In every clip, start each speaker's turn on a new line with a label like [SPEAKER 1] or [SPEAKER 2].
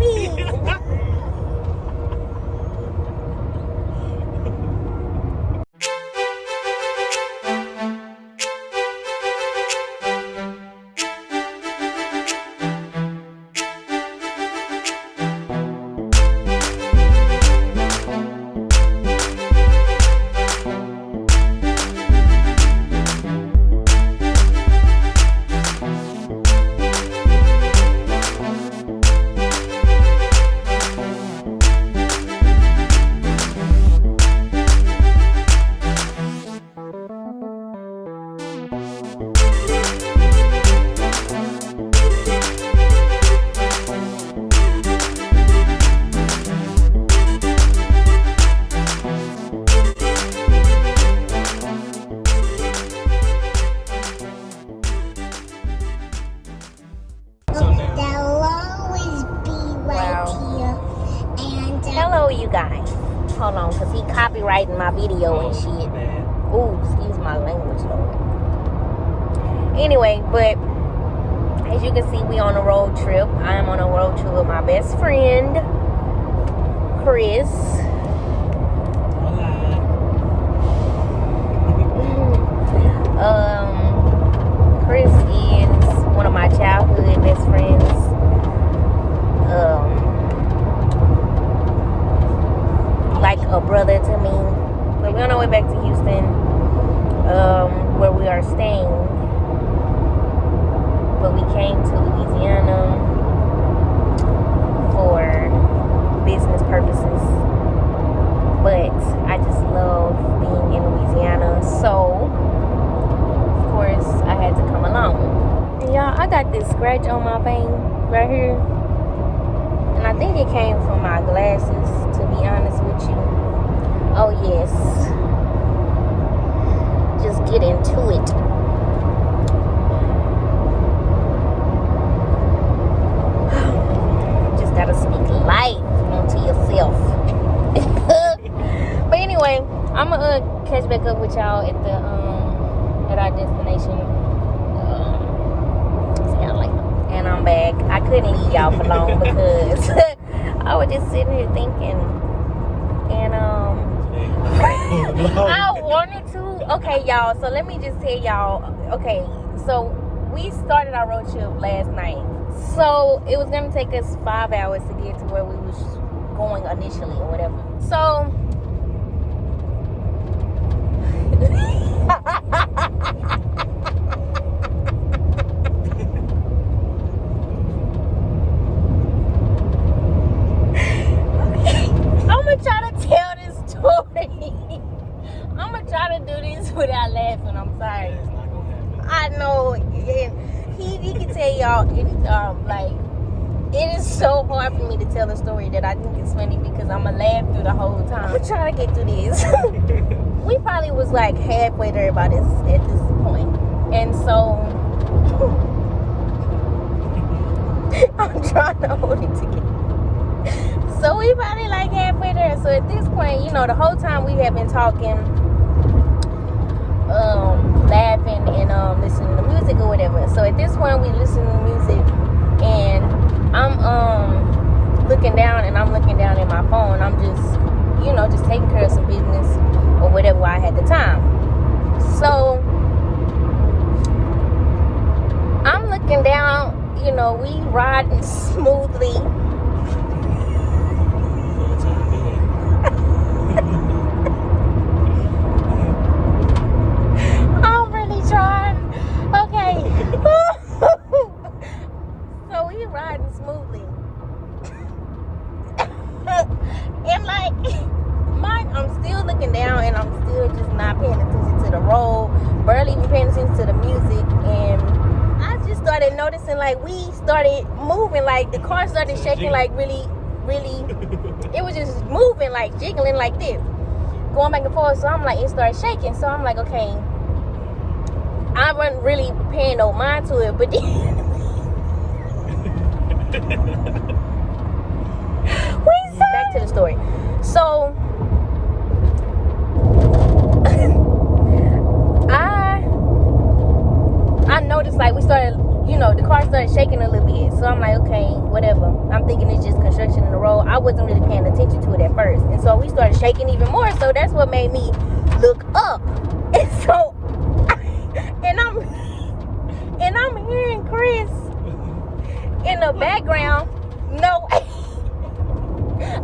[SPEAKER 1] sleeping. Hello, you guys. Hold on, because he copyrighting my video and shit. Ooh, excuse my language, Lord. Anyway, but as you can see, we on a road trip. I am on a road trip with my best friend, Chris. Chris is one of my childhood best friends. Like a brother to me. But we're on our way back to Houston, where we are staying. But we came to Louisiana for business purposes. But I just love being in Louisiana, so of course I had to come along. And y'all, I got this scratch on my vein right here. And I think it came from my glasses, to be honest with you. Oh, yes. Just get into it. Just gotta speak life onto yourself. But anyway, I'm gonna catch back up with y'all at the at our destination. And I'm back. I couldn't leave y'all for long because I was just sitting here thinking, and I wanted to. Okay, y'all. So let me just tell y'all. Okay, so we started our road trip last night. So it was gonna take us 5 hours to get to where we was going initially, or whatever. So. Without laughing, I'm sorry. I know, he can tell y'all, like, it is so hard for me to tell a story that I think is funny because I'm gonna laugh through the whole time. I'm trying to get through this. We probably was like halfway there at this point, and so I'm trying to hold it together. So we probably like halfway there. So at this point, you know, the whole time we have been talking. Laughing and listening to music or whatever. So at this point we listen to music and I'm looking down and I'm looking down at my phone. I'm just, you know, just taking care of some business or whatever I had the time. So I'm looking down, you know, we riding smoothly. So we riding smoothly. And like I'm still looking down and I'm still just not paying attention to the road, barely even paying attention to the music, and I just started noticing like we started moving, like the car started shaking like really it was just moving, like jiggling like this, going back and forth. So I'm like, it started shaking. So I'm like, okay, I wasn't really paying no mind to it, but then back to the story. So I noticed like we started, you know, the car started shaking a little bit. So I'm like, okay, whatever. I'm thinking it's it's just construction in the road. I wasn't really paying attention to it at first. And so we started shaking even more. So that's what made me look up. And so, and I'm hearing Chris in the background. No,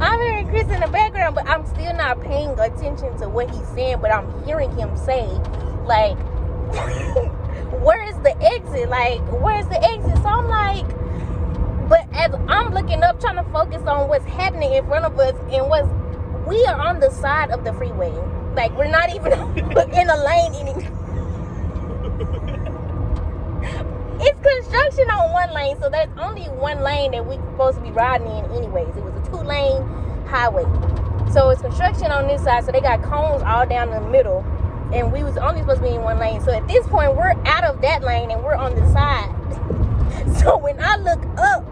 [SPEAKER 1] I'm hearing Chris in the background, but I'm still not paying attention to what he's saying. But I'm hearing him say, like, where is the exit? Like, where's the exit? So I'm like, but as I'm looking up, trying to focus on what's happening in front of us, and we are on the side of the freeway. Like, we're not even in a lane anymore. It's construction on one lane, so there's only one lane that we're supposed to be riding in anyways. It was a 2-lane highway. So it's construction on this side, so they got cones all down the middle, and we was only supposed to be in one lane. So at this point, we're out of that lane, and we're on the side. So when I look up,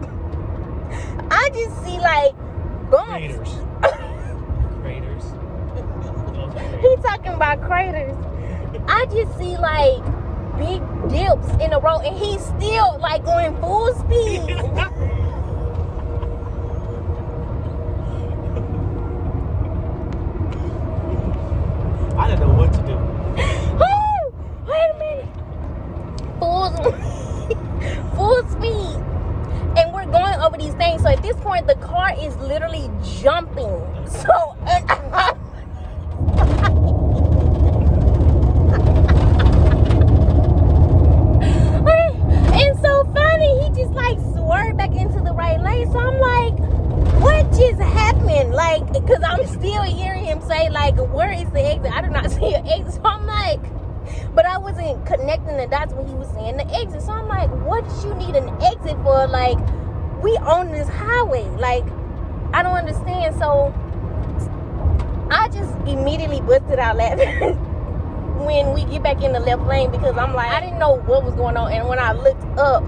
[SPEAKER 1] I just see, like, bumps.
[SPEAKER 2] Craters.
[SPEAKER 1] He talking about craters. I just see, like, big dips in the road, and he's still, like, going full speed.
[SPEAKER 2] I didn't know what to do.
[SPEAKER 1] Oh, wait a minute. Full speed. And we're going over these things. So at this point, the car is literally jumping. So, and it's so funny. He just, like, swerved back into the right lane. So I'm like, what just happened? Like, because I'm still hearing him say, like, where is the exit? I do not see an exit. So I'm like, but I wasn't connecting the dots when he was saying the exit. So I'm like, what did you need an exit for? Like, we own this highway. Like, I don't understand. So I just immediately busted out laughing when we get back in the left lane, because I'm like, I didn't know what was going on. And when I looked up,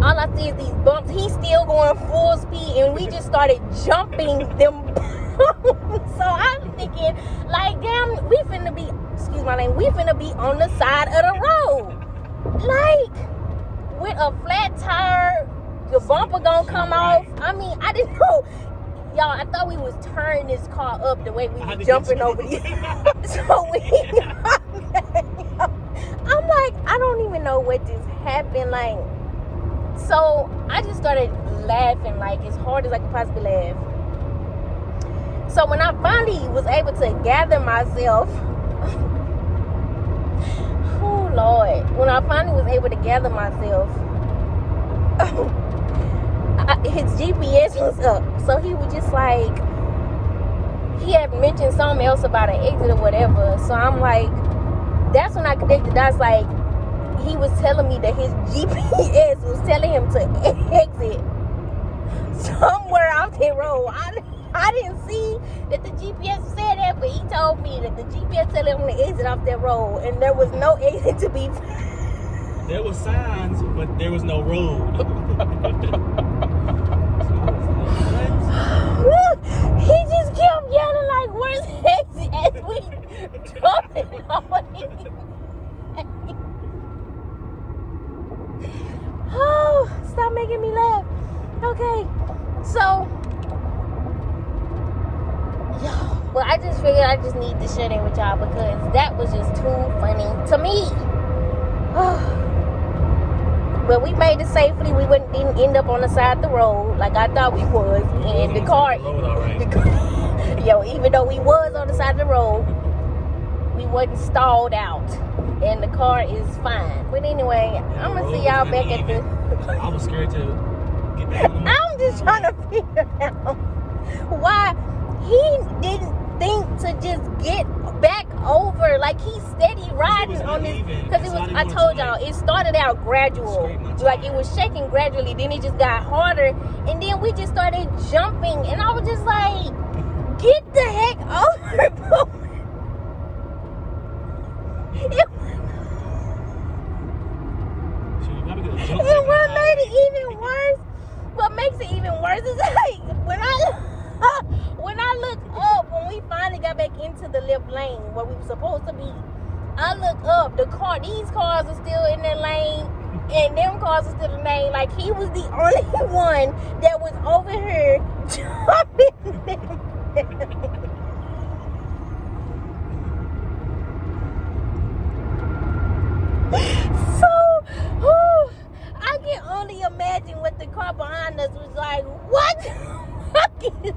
[SPEAKER 1] all I see is these bumps. He's still going full speed, and we just started jumping them bumps. So I'm thinking, like, damn, we finna be, excuse my name, we finna be on the side of the road. Like, with a flat tire, the bumper gonna come off. I mean, I didn't know. Y'all, I thought we was turning this car up the way we were jumping over these. So I'm like, I don't even know what just happened. Like, so I just started laughing, like, as hard as I could possibly laugh. So when I finally was able to gather myself, oh Lord, when I finally was able to gather myself, his GPS was up. So he was just like, he had mentioned something else about an exit or whatever. So I'm like, that's when I connected dots. Like, he was telling me that his GPS was telling him to exit somewhere off the road. I didn't see that the GPS said that, but he told me that the GPS told him to exit off that road, and there was no exit to be found.
[SPEAKER 2] There was signs, but there was no road.
[SPEAKER 1] He just kept yelling, like, where's the exit? As we jumping on him. Oh, stop making me laugh. Okay, so, well, I just figured I just need to share that with y'all, because that was just too funny to me. But we made it safely. We didn't end up on the side of the road like I thought we was. And the car, even though we was on the side of the road, we wasn't stalled out. And the car is fine. But anyway, I'm going to see y'all back at the...
[SPEAKER 2] I was scared to get back on the...
[SPEAKER 1] I'm just trying to figure out why he didn't think to just get back over. Like, he's steady riding on this, because it was, I told y'all, it started out gradual, like it was shaking gradually, then it just got harder, and then we just started jumping, and I was just like, get the heck over. And what made it even worse, what makes it even worse is, like, when I look up, when we finally got back into the left lane where we were supposed to be, I look up, these cars are still in that lane, and them cars was still the name. Like, he was the only one that was over here jumping them. So, I can only imagine what the car behind us was like. What the fuck is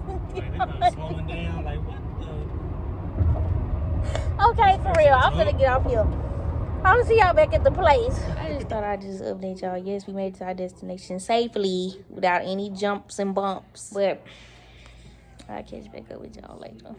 [SPEAKER 2] Like, slowing down. Like, what the?
[SPEAKER 1] Okay, for real. I'm gonna get off here. I'll see y'all back at the place. I just thought I'd just update y'all. Yes, we made it to our destination safely without any jumps and bumps. But I'll catch back up with y'all later.